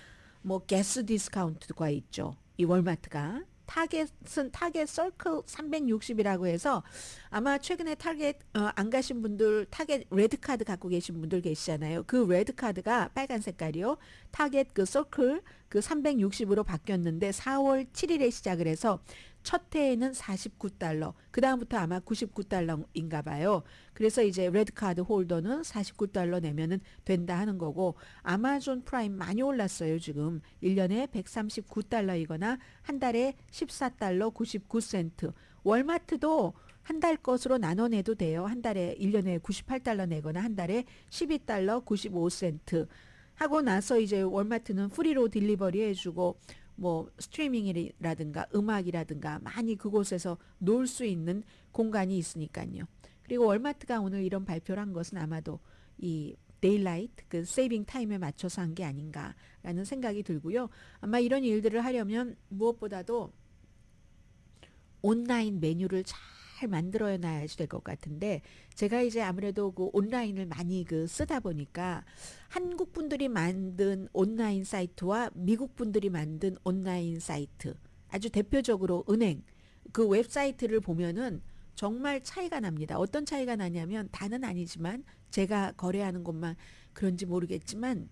뭐 가스 디스카운트가 있죠. 이 월마트가. 타겟은 타겟 서클 360이라고 해서 아마 최근에 타겟 안 가신 분들, 타겟 레드카드 갖고 계신 분들 계시잖아요. 그 레드카드가 빨간 색깔이요. 타겟 그 서클 그 360으로 바뀌었는데 4월 7일에 시작을 해서 첫 해에는 49달러, 그 다음부터 아마 99달러인가 봐요. 그래서 이제 레드카드 홀더는 49달러 내면은 된다 하는 거고, 아마존 프라임 많이 올랐어요. 지금 1년에 139달러이거나 한 달에 14달러 99센트. 월마트도 한 달 것으로 나눠내도 돼요. 한 달에 1년에 98달러 내거나 한 달에 12달러 95센트 하고 나서 이제 월마트는 프리로 딜리버리 해주고, 뭐 스트리밍이라든가 음악이라든가 많이 그곳에서 놀 수 있는 공간이 있으니까요. 그리고 월마트가 오늘 이런 발표를 한 것은 아마도 이 데일라이트 그 세이빙 타임에 맞춰서 한 게 아닌가라는 생각이 들고요. 아마 이런 일들을 하려면 무엇보다도 온라인 메뉴를 잘 만들어 놔야지 될 것 같은데, 제가 이제 아무래도 그 온라인을 많이 그 쓰다 보니까 한국 분들이 만든 온라인 사이트와 미국 분들이 만든 온라인 사이트, 아주 대표적으로 은행 그 웹사이트를 보면은 정말 차이가 납니다. 어떤 차이가 나냐면, 다는 아니지만 제가 거래하는 곳만 그런지 모르겠지만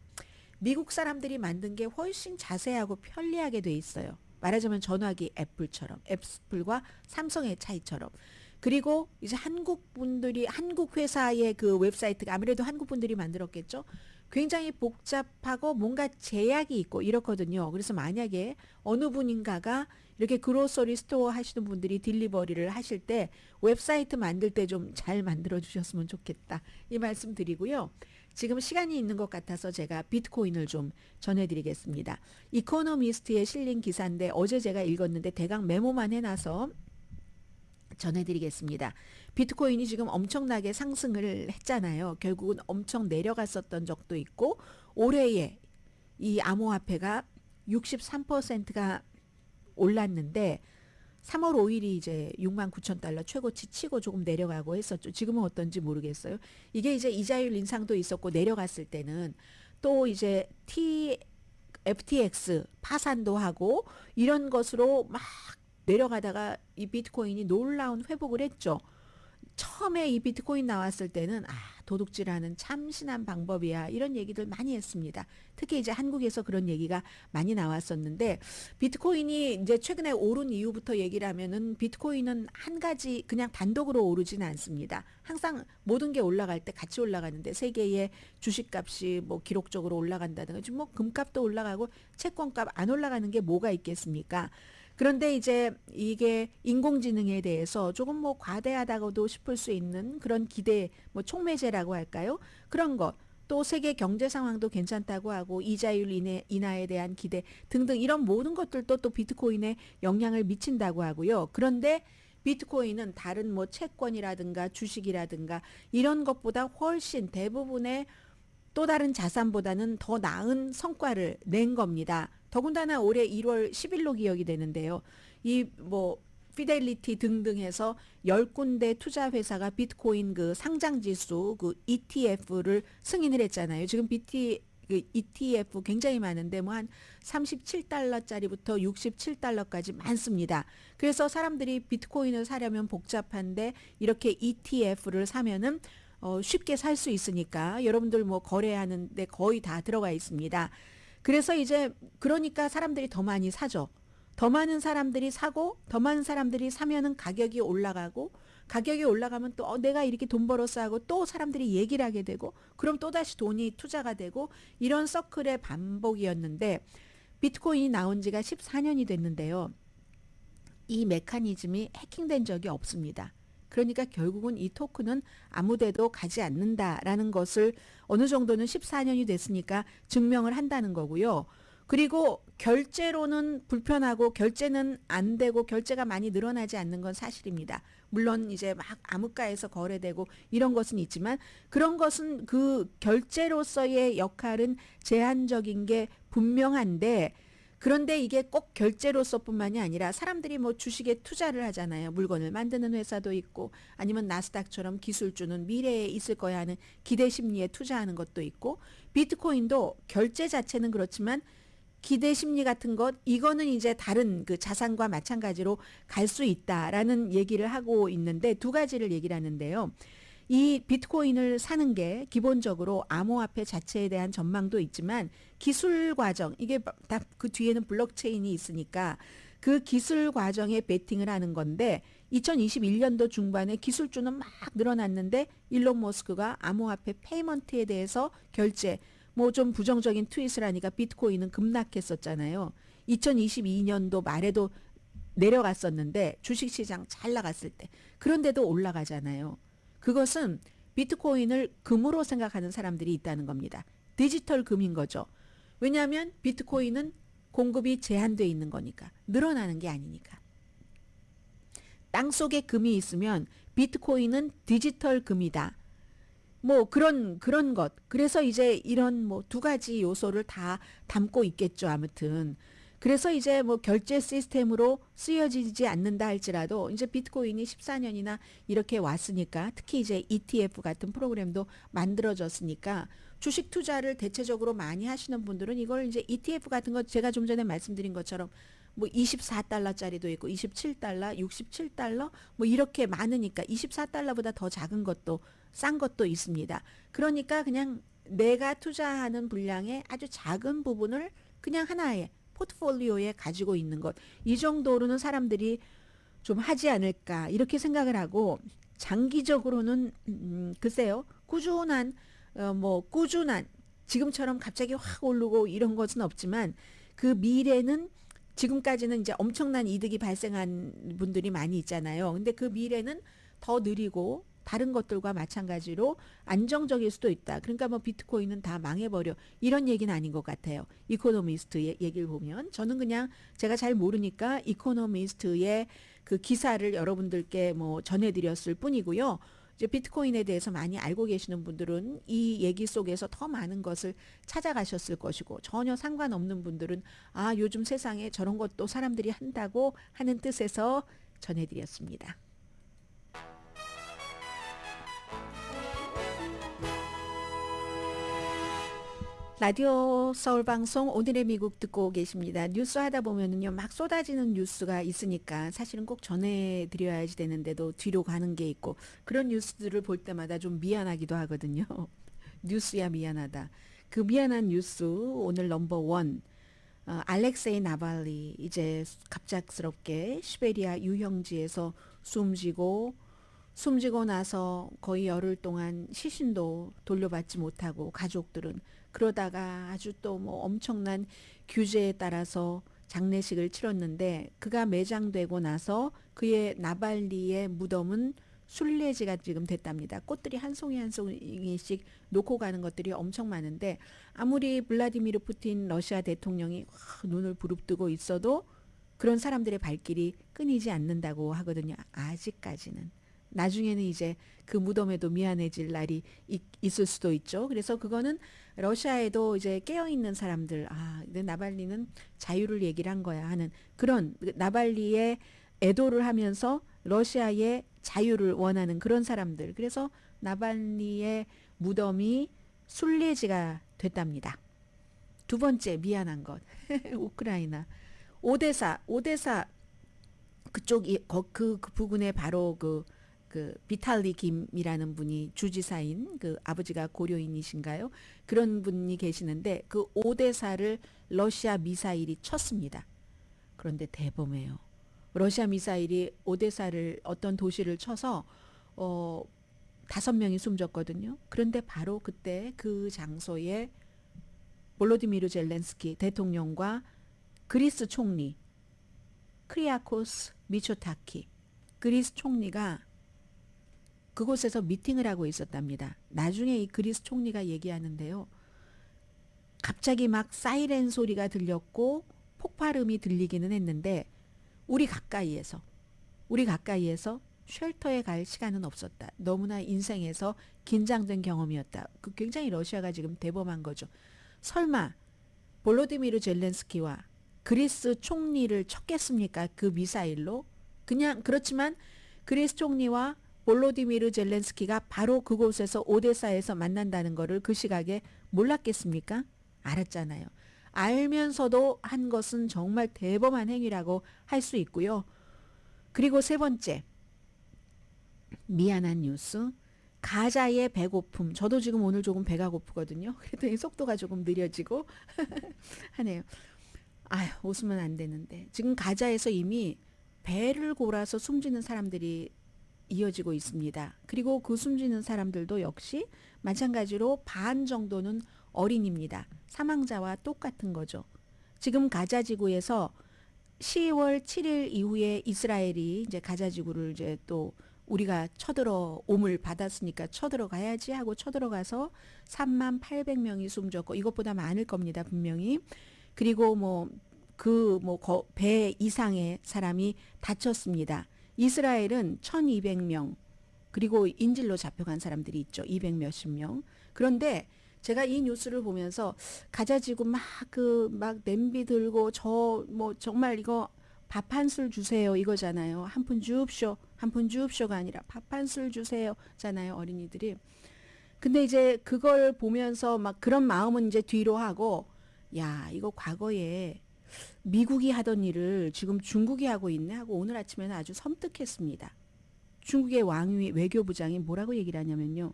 미국 사람들이 만든 게 훨씬 자세하고 편리하게 돼 있어요. 말하자면 전화기 애플처럼, 애플과 삼성의 차이처럼. 그리고 이제 한국 분들이, 한국 회사의 그 웹사이트가 아무래도 한국 분들이 만들었겠죠. 굉장히 복잡하고 뭔가 제약이 있고 이렇거든요. 그래서 만약에 어느 분인가가 이렇게 그로서리 스토어 하시는 분들이 딜리버리를 하실 때 웹사이트 만들 때 좀 잘 만들어 주셨으면 좋겠다, 이 말씀 드리고요. 지금 시간이 있는 것 같아서 제가 비트코인을 좀 전해드리겠습니다. 이코노미스트에 실린 기사인데 어제 제가 읽었는데 대강 메모만 해놔서 전해드리겠습니다. 비트코인이 지금 엄청나게 상승을 했잖아요. 결국은 엄청 내려갔었던 적도 있고, 올해에 이 암호화폐가 63%가 올랐는데 3월 5일이 이제 69,000달러 최고치 치고 조금 내려가고 했었죠. 지금은 어떤지 모르겠어요. 이게 이제 이자율 인상도 있었고, 내려갔을 때는 또 이제 FTX 파산도 하고 이런 것으로 막 내려가다가 이 비트코인이 놀라운 회복을 했죠. 처음에 이 비트코인 나왔을 때는 도둑질하는 참신한 방법이야, 이런 얘기들 많이 했습니다. 특히 이제 한국에서 그런 얘기가 많이 나왔었는데, 비트코인이 이제 최근에 오른 이후부터 얘기를 하면은 비트코인은 한 가지 그냥 단독으로 오르지는 않습니다. 항상 모든 게 올라갈 때 같이 올라가는데, 세계의 주식값이 뭐 기록적으로 올라간다든가, 지금 뭐 금값도 올라가고 채권값 안 올라가는 게 뭐가 있겠습니까? 그런데 이제 이게 인공지능에 대해서 조금 뭐 과대하다고도 싶을 수 있는 그런 기대, 뭐 촉매제라고 할까요? 그런 것, 또 세계 경제 상황도 괜찮다고 하고 이자율 인하에 대한 기대 등등, 이런 모든 것들도 또 비트코인에 영향을 미친다고 하고요. 그런데 비트코인은 다른 뭐 채권이라든가 주식이라든가 이런 것보다 훨씬 대부분의 또 다른 자산보다는 더 나은 성과를 낸 겁니다. 더군다나 올해 1월 10일로 기억이 되는데요. 이 뭐 피델리티 등등해서 10군데 투자 회사가 비트코인 그 상장 지수 그 ETF를 승인을 했잖아요. 지금 그 ETF 굉장히 많은데 뭐 한 37달러짜리부터 67달러까지 많습니다. 그래서 사람들이 비트코인을 사려면 복잡한데 이렇게 ETF를 사면은 쉽게 살 수 있으니까 여러분들 뭐 거래하는데 거의 다 들어가 있습니다. 그래서 이제 그러니까 사람들이 더 많이 사죠. 더 많은 사람들이 사고, 더 많은 사람들이 사면은 가격이 올라가고, 가격이 올라가면 또 내가 이렇게 돈 벌었어 하고 또 사람들이 얘기를 하게 되고, 그럼 또다시 돈이 투자가 되고, 이런 서클의 반복이었는데, 비트코인이 나온 지가 14년이 됐는데요. 이 메커니즘이 해킹된 적이 없습니다. 그러니까 결국은 이 토큰은 아무데도 가지 않는다라는 것을 어느 정도는 14년이 됐으니까 증명을 한다는 거고요. 그리고 결제로는 불편하고 결제는 안 되고 결제가 많이 늘어나지 않는 건 사실입니다. 물론 이제 막 암흑가에서 거래되고 이런 것은 있지만, 그런 것은 그 결제로서의 역할은 제한적인 게 분명한데, 그런데 이게 꼭 결제로서뿐만이 아니라 사람들이 뭐 주식에 투자를 하잖아요. 물건을 만드는 회사도 있고, 아니면 나스닥처럼 기술주는 미래에 있을 거야 하는 기대 심리에 투자하는 것도 있고, 비트코인도 결제 자체는 그렇지만 기대 심리 같은 것, 이거는 이제 다른 그 자산과 마찬가지로 갈 수 있다라는 얘기를 하고 있는데, 두 가지를 얘기를 하는데요. 이 비트코인을 사는 게 기본적으로 암호화폐 자체에 대한 전망도 있지만 기술 과정, 이게 다 그 뒤에는 블록체인이 있으니까 그 기술 과정에 베팅을 하는 건데 2021년도 중반에 기술주는 막 늘어났는데 일론 머스크가 암호화폐 페이먼트에 대해서 결제 뭐 좀 부정적인 트윗을 하니까 비트코인은 급락했었잖아요. 2022년도 말에도 내려갔었는데 주식시장 잘 나갔을 때 그런데도 올라가잖아요. 그것은 비트코인을 금으로 생각하는 사람들이 있다는 겁니다. 디지털 금인 거죠. 왜냐하면 비트코인은 공급이 제한돼 있는 거니까 늘어나는 게 아니니까. 땅속에 금이 있으면 비트코인은 디지털 금이다. 뭐 그런 것. 그래서 이제 이런 뭐 두 가지 요소를 다 담고 있겠죠. 아무튼. 그래서 이제 뭐 결제 시스템으로 쓰여지지 않는다 할지라도 이제 비트코인이 14년이나 이렇게 왔으니까 특히 이제 ETF 같은 프로그램도 만들어졌으니까 주식 투자를 대체적으로 많이 하시는 분들은 이걸 이제 ETF 같은 거 제가 좀 전에 말씀드린 것처럼 뭐 24달러짜리도 있고 27달러, 67달러 뭐 이렇게 많으니까 24달러보다 더 작은 것도 싼 것도 있습니다. 그러니까 그냥 내가 투자하는 분량의 아주 작은 부분을 그냥 하나의 포트폴리오에 가지고 있는 것. 이 정도로는 사람들이 좀 하지 않을까 이렇게 생각을 하고 장기적으로는 글쎄요. 꾸준한 지금처럼 갑자기 확 오르고 이런 것은 없지만 그 미래는 지금까지는 이제 엄청난 이득이 발생한 분들이 많이 있잖아요. 근데 그 미래는 더 느리고 다른 것들과 마찬가지로 안정적일 수도 있다. 그러니까 뭐 비트코인은 다 망해버려. 이런 얘기는 아닌 것 같아요. 이코노미스트의 얘기를 보면 저는 그냥 제가 잘 모르니까 이코노미스트의 그 기사를 여러분들께 뭐 전해드렸을 뿐이고요. 이제 비트코인에 대해서 많이 알고 계시는 분들은 이 얘기 속에서 더 많은 것을 찾아가셨을 것이고 전혀 상관없는 분들은 아 요즘 세상에 저런 것도 사람들이 한다고 하는 뜻에서 전해드렸습니다. 라디오 서울방송 오늘의 미국 듣고 계십니다. 뉴스 하다 보면은요 막 쏟아지는 뉴스가 있으니까 사실은 꼭 전해드려야지 되는데도 뒤로 가는 게 있고 그런 뉴스들을 볼 때마다 좀 미안하기도 하거든요. 뉴스야 미안하다. 그 미안한 뉴스 오늘 넘버 원. 알렉세이 나발리 이제 갑작스럽게 시베리아 유형지에서 숨지고 나서 거의 열흘 동안 시신도 돌려받지 못하고 가족들은 그러다가 아주 또 뭐 엄청난 규제에 따라서 장례식을 치렀는데 그가 매장되고 나서 그의 나발리의 무덤은 순례지가 지금 됐답니다. 꽃들이 한 송이 한 송이씩 놓고 가는 것들이 엄청 많은데 아무리 블라디미르 푸틴 러시아 대통령이 눈을 부릅뜨고 있어도 그런 사람들의 발길이 끊이지 않는다고 하거든요. 아직까지는. 나중에는 이제 그 무덤에도 미안해질 날이 있을 수도 있죠. 그래서 그거는 러시아에도 이제 깨어있는 사람들, 나발리는 자유를 얘기를 한 거야 하는 그런 나발리의 애도를 하면서 러시아의 자유를 원하는 그런 사람들. 그래서 나발리의 무덤이 순례지가 됐답니다. 두 번째 미안한 것. 우크라이나. 오데사 그쪽이 그 부근에 바로 그 비탈리 김이라는 분이 주지사인 그 아버지가 고려인이신가요? 그런 분이 계시는데 그 오데사를 러시아 미사일이 쳤습니다. 그런데 대범해요. 러시아 미사일이 오데사를 어떤 도시를 쳐서 5명이 숨졌거든요. 그런데 바로 그때 그 장소에 볼로디미르 젤렌스키 대통령과 그리스 총리 크리아코스 미초타키 그리스 총리가 그곳에서 미팅을 하고 있었답니다. 나중에 이 그리스 총리가 얘기하는데요. 갑자기 막 사이렌 소리가 들렸고 폭발음이 들리기는 했는데 우리 가까이에서 쉘터에 갈 시간은 없었다. 너무나 인생에서 긴장된 경험이었다. 그 굉장히 러시아가 지금 대범한 거죠. 설마 볼로디미르 젤렌스키와 그리스 총리를 쳤겠습니까? 그 미사일로? 그냥 그렇지만 그리스 총리와 볼로디미르 젤렌스키가 바로 그곳에서 오데사에서 만난다는 거를 그 시각에 몰랐겠습니까? 알았잖아요. 알면서도 한 것은 정말 대범한 행위라고 할 수 있고요. 그리고 세 번째, 미안한 뉴스. 가자의 배고픔. 저도 지금 오늘 조금 배가 고프거든요. 그랬더니 속도가 조금 느려지고 하네요. 아휴, 웃으면 안 되는데. 지금 가자에서 이미 배를 골아서 숨지는 사람들이 이어지고 있습니다. 그리고 그 숨지는 사람들도 역시 마찬가지로 반 정도는 어린입니다. 사망자와 똑같은 거죠. 지금 가자 지구에서 10월 7일 이후에 이스라엘이 이제 가자 지구를 이제 또 우리가 쳐들어 옴을 받았으니까 쳐들어가야지 하고 쳐들어가서 3만 800명이 숨졌고 이것보다 많을 겁니다. 분명히. 그리고 배 이상의 사람이 다쳤습니다. 이스라엘은 1200명 그리고 인질로 잡혀간 사람들이 있죠. 200 몇십 명. 그런데 제가 이 뉴스를 보면서 가자지구 막 냄비 들고 정말 이거 밥 한 술 주세요 이거잖아요. 한 푼 주옵쇼가 아니라 밥 한 술 주세요잖아요. 어린이들이. 근데 이제 그걸 보면서 막 그런 마음은 이제 뒤로 하고 야 이거 과거에 미국이 하던 일을 지금 중국이 하고 있네 하고 오늘 아침에는 아주 섬뜩했습니다. 중국의 왕위 외교부장이 뭐라고 얘기를 하냐면요.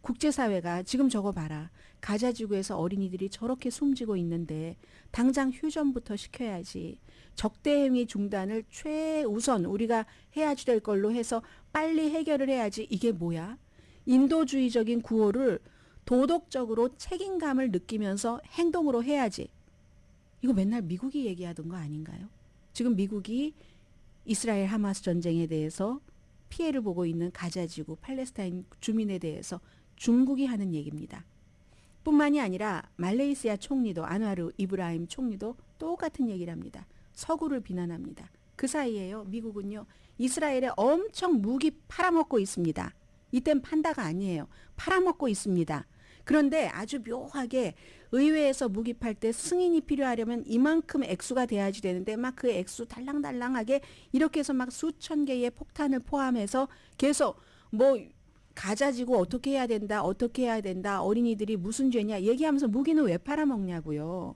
국제사회가 지금 저거 봐라. 가자지구에서 어린이들이 저렇게 숨지고 있는데 당장 휴전부터 시켜야지. 적대행위 중단을 최우선 우리가 해야 될 걸로 해서 빨리 해결을 해야지. 이게 뭐야? 인도주의적인 구호를 도덕적으로 책임감을 느끼면서 행동으로 해야지. 이거 맨날 미국이 얘기하던 거 아닌가요? 지금 미국이 이스라엘 하마스 전쟁에 대해서 피해를 보고 있는 가자지구 팔레스타인 주민에 대해서 중국이 하는 얘기입니다. 뿐만이 아니라 말레이시아 총리도 안와르 이브라임 총리도 똑같은 얘기를 합니다. 서구를 비난합니다. 그 사이에요. 미국은요. 이스라엘에 엄청 무기 팔아먹고 있습니다. 이땐 판다가 아니에요. 팔아먹고 있습니다. 그런데 아주 묘하게 의회에서 무기 팔 때 승인이 필요하려면 이만큼 액수가 돼야지 되는데 막 그 액수 달랑달랑하게 이렇게 해서 막 수천 개의 폭탄을 포함해서 계속 가자지구 어떻게 해야 된다 어린이들이 무슨 죄냐 얘기하면서 무기는 왜 팔아먹냐고요.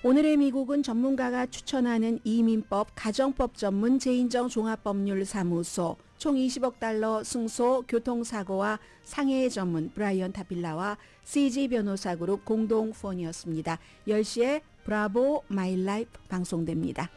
오늘의 미국은 전문가가 추천하는 이민법, 가정법 전문 재인정 종합법률사무소, 총 20억 달러 승소, 교통사고와 상해 전문 브라이언 타빌라와 CG 변호사그룹 공동폰이었습니다. 10시에 브라보 마이 라이프 방송됩니다.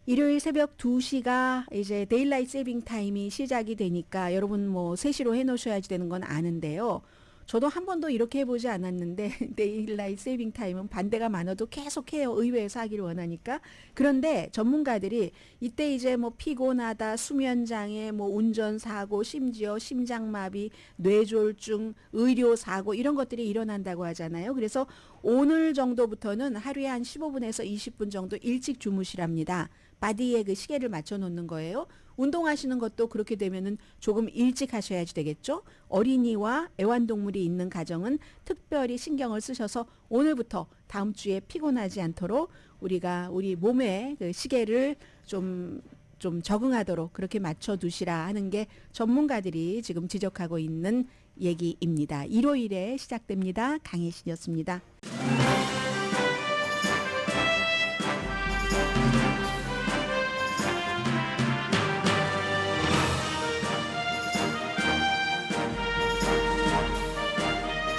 일요일 새벽 2시가 이제 데일라이트 세이빙 타임이 시작이 되니까 여러분 3시로 해놓으셔야지 되는 건 아는데요. 저도 한 번도 이렇게 해보지 않았는데 데일라이트 세이빙 타임은 반대가 많아도 계속해요. 의회에서 하기를 원하니까. 그런데 전문가들이 이때 이제 피곤하다, 수면장애, 운전사고, 심지어 심장마비, 뇌졸중, 의료사고 이런 것들이 일어난다고 하잖아요. 그래서 오늘 정도부터는 하루에 한 15분에서 20분 정도 일찍 주무시랍니다. 바디에 그 시계를 맞춰 놓는 거예요. 운동하시는 것도 그렇게 되면은 조금 일찍 하셔야지 되겠죠. 어린이와 애완동물이 있는 가정은 특별히 신경을 쓰셔서 오늘부터 다음 주에 피곤하지 않도록 우리가 우리 몸의 그 시계를 좀 적응하도록 그렇게 맞춰 두시라 하는 게 전문가들이 지금 지적하고 있는 얘기입니다. 일요일에 시작됩니다. 강혜신이었습니다.